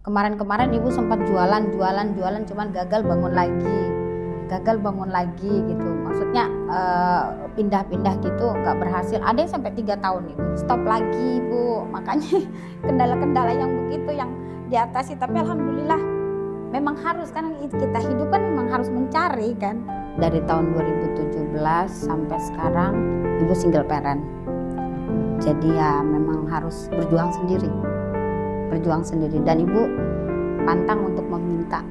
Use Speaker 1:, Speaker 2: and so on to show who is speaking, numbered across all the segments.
Speaker 1: Kemarin ibu sempat jualan, cuman gagal bangun lagi gitu. Maksudnya pindah-pindah gitu nggak berhasil. Ada yang sampai 3 tahun ibu stop lagi ibu. Makanya kendala-kendala yang begitu yang diatasi. Tapi alhamdulillah memang harus kan kita hidup kan memang harus mencari kan. Dari tahun 2017 sampai sekarang ibu single parent. Jadi ya memang harus berjuang sendiri dan ibu pantang untuk meminta.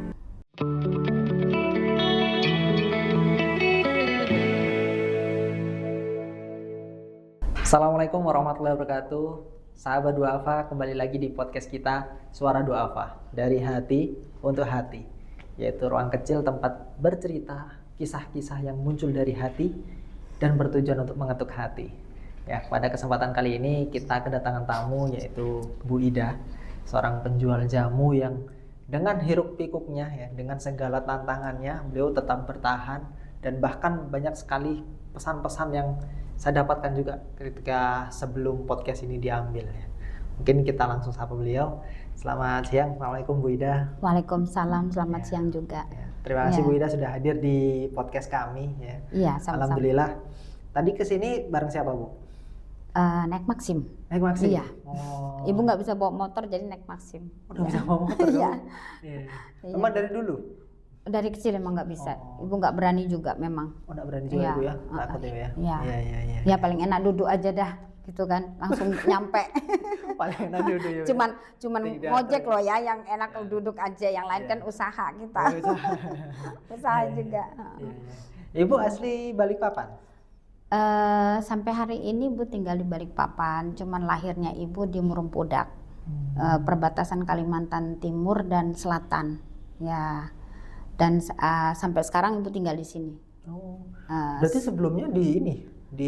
Speaker 2: Assalamualaikum warahmatullahi wabarakatuh. Sahabat Duafa, kembali lagi di podcast kita Suara Duafa, dari hati untuk hati, yaitu ruang kecil tempat bercerita kisah-kisah yang muncul dari hati dan bertujuan untuk mengetuk hati. Ya, pada kesempatan kali ini kita kedatangan tamu, yaitu Bu Ida, seorang penjual jamu yang dengan hiruk pikuknya ya, dengan segala tantangannya, beliau tetap bertahan, dan bahkan banyak sekali pesan-pesan yang saya dapatkan juga ketika sebelum podcast ini diambil ya. Mungkin kita langsung sapa beliau. Selamat siang, Assalamualaikum Bu Ida.
Speaker 1: Waalaikumsalam, selamat siang juga.
Speaker 2: Ya. Terima kasih Bu Ida sudah hadir di podcast kami ya.
Speaker 1: Iya, sama-sama.
Speaker 2: Alhamdulillah. Tadi kesini bareng siapa Bu?
Speaker 1: Naik Maxim.
Speaker 2: Naik Maxim?
Speaker 1: Iya.
Speaker 2: Oh.
Speaker 1: Ibu nggak bisa bawa motor jadi naik Maxim.
Speaker 2: Udah bisa bawa motor?
Speaker 1: Iya.
Speaker 2: Emang dari dulu?
Speaker 1: Dari kecil emang nggak bisa.
Speaker 2: Oh.
Speaker 1: Ibu nggak berani juga memang.
Speaker 2: Oh, nggak berani juga Ibu ya? Takut ya?
Speaker 1: Iya.
Speaker 2: Iya.
Speaker 1: Ya paling enak duduk aja dah gitu kan, langsung nyampe.
Speaker 2: Paling enak duduk ya?
Speaker 1: Cuman ngojek loh ya yang enak duduk aja, yang lain kan usaha kita. Usaha juga.
Speaker 2: Ibu asli Balikpapan?
Speaker 1: Sampai hari ini ibu tinggal di Balikpapan, cuman lahirnya ibu di Murumpudak, perbatasan Kalimantan Timur dan Selatan, ya. Dan sampai sekarang ibu tinggal di sini.
Speaker 2: Oh. Berarti sebelumnya di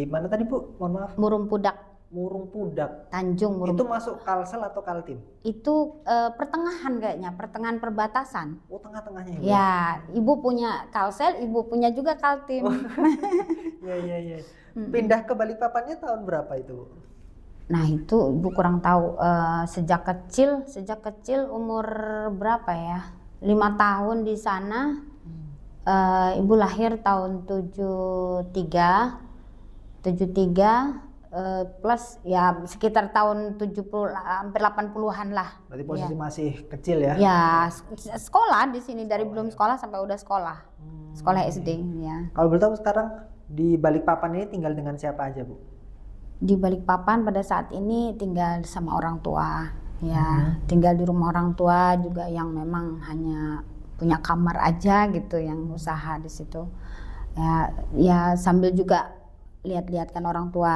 Speaker 2: mana tadi Bu? Mohon maaf. Murumpudak.
Speaker 1: Tanjung Murumpudak.
Speaker 2: Itu masuk Kalsel atau Kaltim?
Speaker 1: Itu pertengahan kayaknya, pertengahan perbatasan.
Speaker 2: Oh, tengah-tengahnya Ibu.
Speaker 1: Ya, ibu punya Kalsel, ibu punya juga Kaltim.
Speaker 2: Oh. Iya. Pindah ke Balikpapannya tahun berapa itu?
Speaker 1: Nah itu ibu kurang tahu. Sejak kecil umur berapa ya? 5 tahun di sana. Ibu lahir tahun 73 plus ya sekitar tahun 70 hampir 80-an lah.
Speaker 2: Berarti posisi masih kecil ya?
Speaker 1: Ya, sekolah di sini dari belum sekolah sampai udah sekolah. Sekolah SD ya.
Speaker 2: Kalau boleh tahu sekarang di Balikpapan ini tinggal dengan siapa aja Bu?
Speaker 1: Di Balikpapan pada saat ini tinggal sama orang tua. Ya, tinggal di rumah orang tua juga yang memang hanya punya kamar aja gitu, yang usaha di situ. Ya sambil juga lihat-lihat kan orang tua.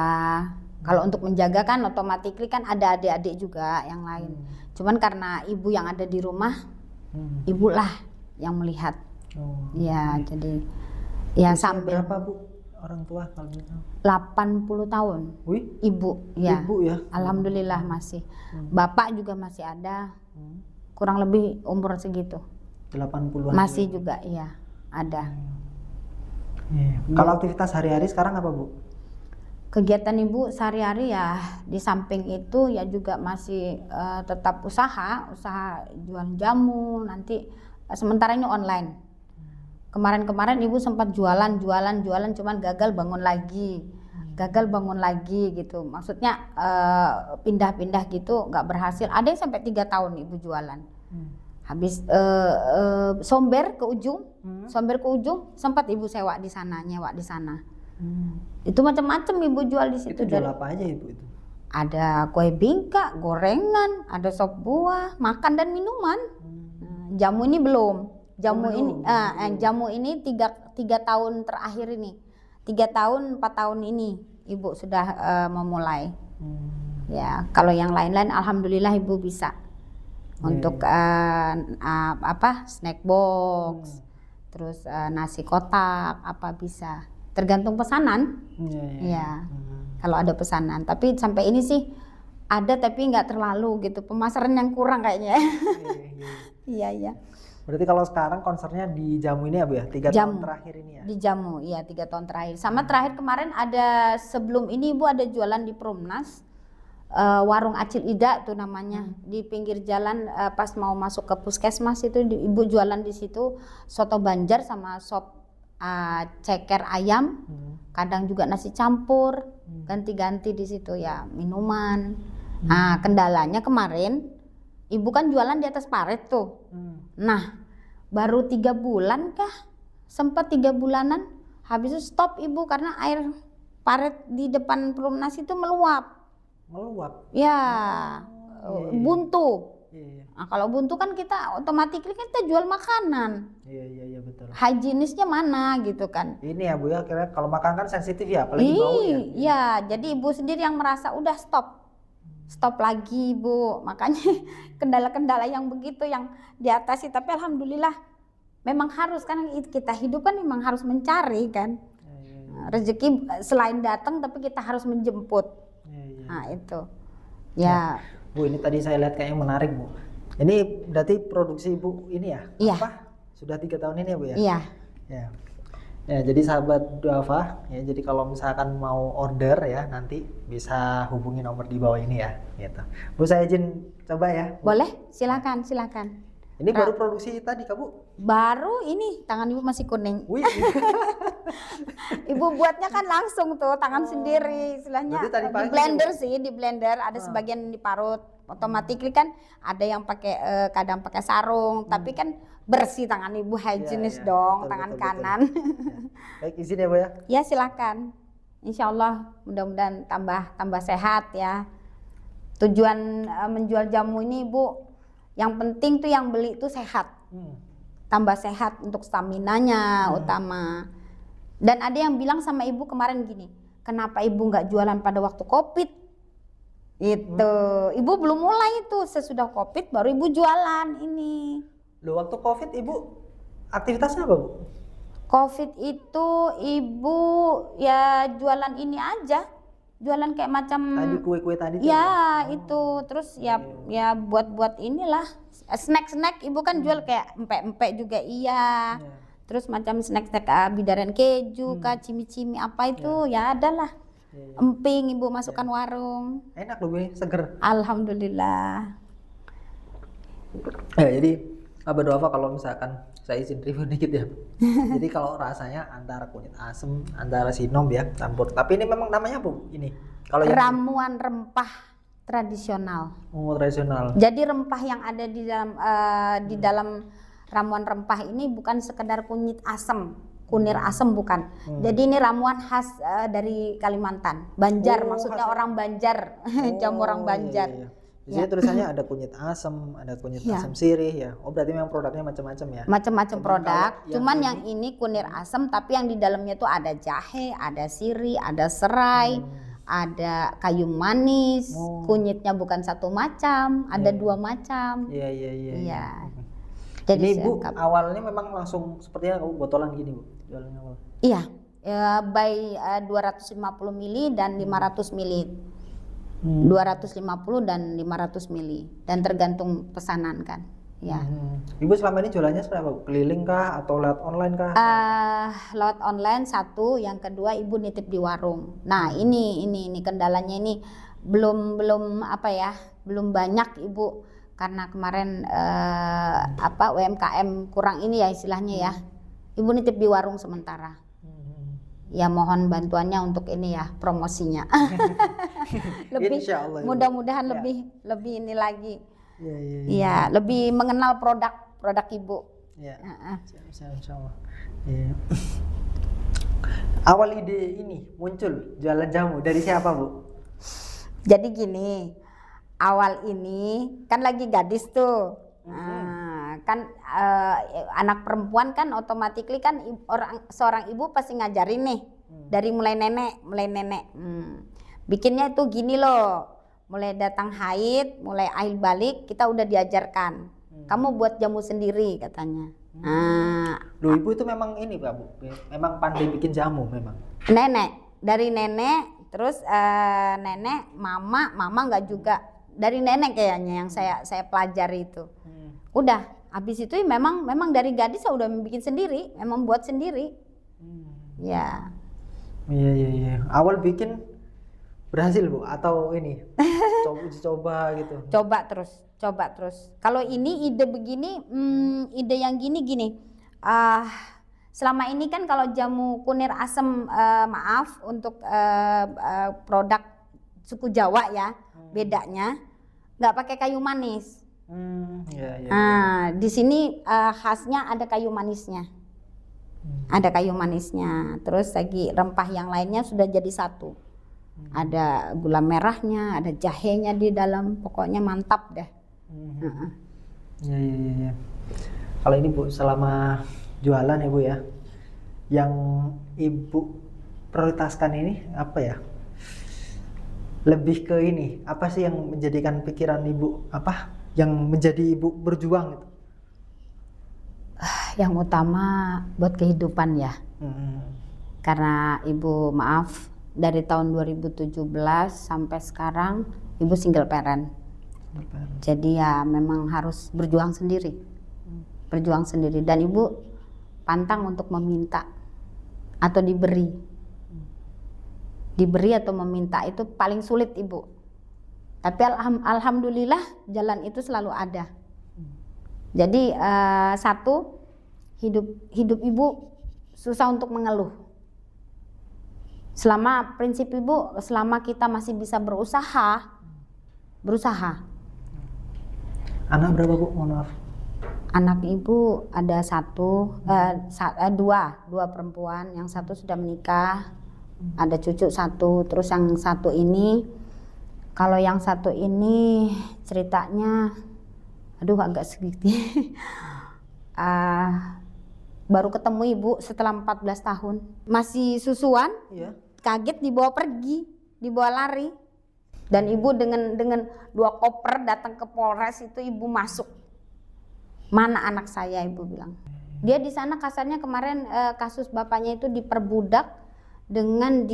Speaker 1: Kalau untuk menjaga kan otomatis kan ada adik-adik juga yang lain. Cuman karena ibu yang ada di rumah, ibulah yang melihat. Ya, jadi ya sambil
Speaker 2: berapa Bu orang tua kalau gitu?
Speaker 1: 80 tahun.
Speaker 2: Wih,
Speaker 1: Ibu ya.
Speaker 2: Ibu ya.
Speaker 1: Alhamdulillah masih. Bapak juga masih ada. Kurang lebih umur segitu.
Speaker 2: 80-an.
Speaker 1: Masih juga iya, ada.
Speaker 2: Kalau aktivitas hari-hari sekarang apa Bu?
Speaker 1: Kegiatan ibu sehari-hari ya di samping itu ya juga masih tetap usaha jual jamu, nanti sementara ini online. Kemarin ibu sempat jualan, cuman gagal bangun lagi gitu. Maksudnya pindah-pindah gitu nggak berhasil. Ada yang sampai 3 tahun ibu jualan. Habis somber ke ujung sempat ibu nyewa di sana. Itu macam-macam ibu jual di situ.
Speaker 2: Itu jual apa aja Ibu itu?
Speaker 1: Ada kue bingka, gorengan, ada sop buah, makan dan minuman. Jamu ini belum. Jamu ini 3 tahun terakhir ini. 3 tahun 4 tahun ini ibu sudah memulai. Ya, kalau yang lain-lain alhamdulillah ibu bisa. Untuk snack box, terus nasi kotak, apa bisa. Tergantung pesanan. Ya. Kalau ada pesanan. Tapi sampai ini sih ada tapi nggak terlalu gitu. Pemasaran yang kurang kayaknya. Iya.
Speaker 2: Berarti kalau sekarang konsernya di jamu ini ya Bu ya? 3 tahun terakhir ini ya?
Speaker 1: Di jamu, iya 3 tahun terakhir. Sama terakhir kemarin ada sebelum ini Ibu ada jualan di Perumnas. warung Acil Ida tuh namanya, di pinggir jalan pas mau masuk ke puskesmas itu ibu jualan di situ soto Banjar sama sop ceker ayam, kadang juga nasi campur, ganti-ganti di situ ya minuman. Nah kendalanya kemarin ibu kan jualan di atas paret tuh. Nah baru 3 bulan kah, sempat 3 bulanan, habis itu stop ibu karena air paret di depan Perumnas itu meluap. Ya, buntu. Nah, kalau buntu kan kita otomatis kan kita jual makanan.
Speaker 2: Iya betul.
Speaker 1: Higienisnya mana gitu kan.
Speaker 2: Ini ya Bu ya, kira kalau makan kan sensitif ya, apalagi bau ya.
Speaker 1: Iya, jadi ibu sendiri yang merasa udah stop lagi ibu. Makanya kendala-kendala yang begitu yang diatasi, tapi alhamdulillah memang harus kan kita hidup kan memang harus mencari kan. Rezeki selain datang tapi kita harus menjemput. Nah itu ya.
Speaker 2: Bu, ini tadi saya lihat kayaknya menarik Bu. Ini berarti produksi Ibu ini ya?
Speaker 1: Iya.
Speaker 2: Apa? Sudah 3 tahun ini ya Bu ya?
Speaker 1: Iya.
Speaker 2: Ya, jadi sahabat Duafa ya, jadi kalau misalkan mau order ya nanti bisa hubungi nomor di bawah ini ya gitu. Bu, saya izin coba ya.
Speaker 1: Boleh, silakan.
Speaker 2: Ini baru produksi tadi Kak Bu?
Speaker 1: Baru ini, tangan ibu masih kuning.
Speaker 2: Wih.
Speaker 1: Ibu buatnya kan langsung tuh, tangan sendiri istilahnya. Di blender sih, di blender ada sebagian diparut. Otomatis kan ada yang pakai kadang pakai sarung, tapi kan bersih tangan ibu, higienis dong, tangan kanan.
Speaker 2: Baik, izin ya Bu ya.
Speaker 1: Ya silakan. Insya Allah mudah-mudahan tambah sehat ya. Tujuan menjual jamu ini ibu, yang penting tuh yang beli itu sehat. Tambah sehat untuk staminanya utama. Dan ada yang bilang sama ibu kemarin gini, kenapa ibu nggak jualan pada waktu COVID? Itu ibu belum mulai itu, sesudah COVID baru ibu jualan ini.
Speaker 2: Loh, waktu COVID ibu aktivitasnya apa Bu?
Speaker 1: COVID itu ibu ya jualan ini aja, jualan kayak macam
Speaker 2: tadi kue-kue tadi tuh
Speaker 1: ya itu, terus ya buat inilah snack ibu kan jual kayak empek-empek juga iya. Terus macam snack bidaran keju kah, cimi-cimi apa itu ya adalah. Emping ibu masukkan warung.
Speaker 2: Enak loh Bu, seger.
Speaker 1: Alhamdulillah.
Speaker 2: Ya, jadi Abah Duafa kalau misalkan saya izin review dikit ya. Jadi kalau rasanya antara kunyit asem, antara sinom ya campur. Tapi ini memang namanya Bu ini. Kalau
Speaker 1: ramuan rempah tradisional.
Speaker 2: Oh, tradisional.
Speaker 1: Jadi rempah yang ada di dalam ramuan rempah ini bukan sekedar kunyit asem, kunir asem bukan. Jadi ini ramuan khas dari Kalimantan, Banjar, maksudnya orang Banjar, jamu orang Banjar.
Speaker 2: Iya. Di sini tulisannya ada kunyit asem, ada kunyit asem sirih ya. Oh, berarti memang produknya macam-macam ya.
Speaker 1: Macam-macam produk. Cuman yang ini kunir asem, tapi yang di dalamnya tuh ada jahe, ada sirih, ada serai, ada kayu manis. Kunyitnya bukan satu macam, ada 2 macam.
Speaker 2: Iya.
Speaker 1: Jadi
Speaker 2: ini Bu, awalnya memang langsung sepertinya botolan gini Bu, jualannya awal.
Speaker 1: Iya, by 250 ml dan 500 ml. 250 dan 500 ml dan tergantung pesanan kan. Ya.
Speaker 2: Ibu selama ini jualannya seperti apa? Keliling kah atau lewat online kah?
Speaker 1: Lewat online satu, yang kedua ibu nitip di warung. Nah, ini kendalanya ini belum apa ya? Belum banyak ibu karena kemarin UMKM kurang ini ya istilahnya ya. Ibu nitip di warung sementara. Ya mohon bantuannya untuk ini ya promosinya. Lebih mudah-mudahan lebih ini lagi. Iya, lebih mengenal produk ibu.
Speaker 2: Iya. Insyaallah. Iya. Awal ide ini muncul jualan jamu dari siapa Bu?
Speaker 1: Jadi gini, awal ini kan lagi gadis tuh. Kan anak perempuan kan otomatis kan seorang ibu pasti ngajarin nih dari mulai nenek. Bikinnya itu gini loh, mulai datang haid, mulai akhir balik kita udah diajarkan. Kamu buat jamu sendiri katanya.
Speaker 2: Loh, ibu itu memang ini Pak Bu, memang pandai bikin jamu memang.
Speaker 1: Dari nenek, terus nenek, mama nggak juga, dari nenek kayaknya yang saya pelajari itu. Udah, habis itu memang dari gadis saya udah bikin sendiri, memang buat sendiri. Ya.
Speaker 2: Iya. Awal bikin Berhasil Bu atau ini coba gitu?
Speaker 1: Coba terus. Kalau ini ide begini, ide yang gini. Ah, selama ini kan kalau jamu kunir asem, maaf untuk produk suku Jawa ya, bedanya nggak pakai kayu manis.
Speaker 2: Ya.
Speaker 1: Di sini khasnya ada kayu manisnya. Ada kayu manisnya. Terus lagi rempah yang lainnya sudah jadi satu. Ada gula merahnya, ada jahenya di dalam, pokoknya mantap deh.
Speaker 2: Ya. Kalau ini Bu, selama jualan ya Bu ya, yang Ibu prioritaskan ini apa ya? Lebih ke ini, apa sih yang menjadikan pikiran Ibu, apa yang menjadi Ibu berjuang gitu?
Speaker 1: Yang utama buat kehidupan ya. Karena Ibu maaf, dari tahun 2017 sampai sekarang Ibu single parent. Jadi ya memang harus berjuang sendiri. Dan Ibu pantang untuk meminta atau diberi. Diberi atau meminta itu paling sulit Ibu. Tapi alhamdulillah jalan itu selalu ada. Jadi satu, hidup Ibu susah untuk mengeluh. Selama prinsip Ibu, selama kita masih bisa berusaha.
Speaker 2: Anak berapa Bu? Mohon maaf.
Speaker 1: Anak Ibu ada dua perempuan, yang satu sudah menikah, ada cucu satu, terus yang satu ini, kalau yang satu ini ceritanya, aduh agak sedikit, baru ketemu Ibu setelah 14 tahun, masih susuan.
Speaker 2: Iya.
Speaker 1: Kaget dibawa pergi, dibawa lari, dan Ibu dengan 2 koper datang ke Polres itu. Ibu masuk, mana anak saya, Ibu bilang. Dia di sana kasarnya kemarin kasus bapaknya itu diperbudak dengan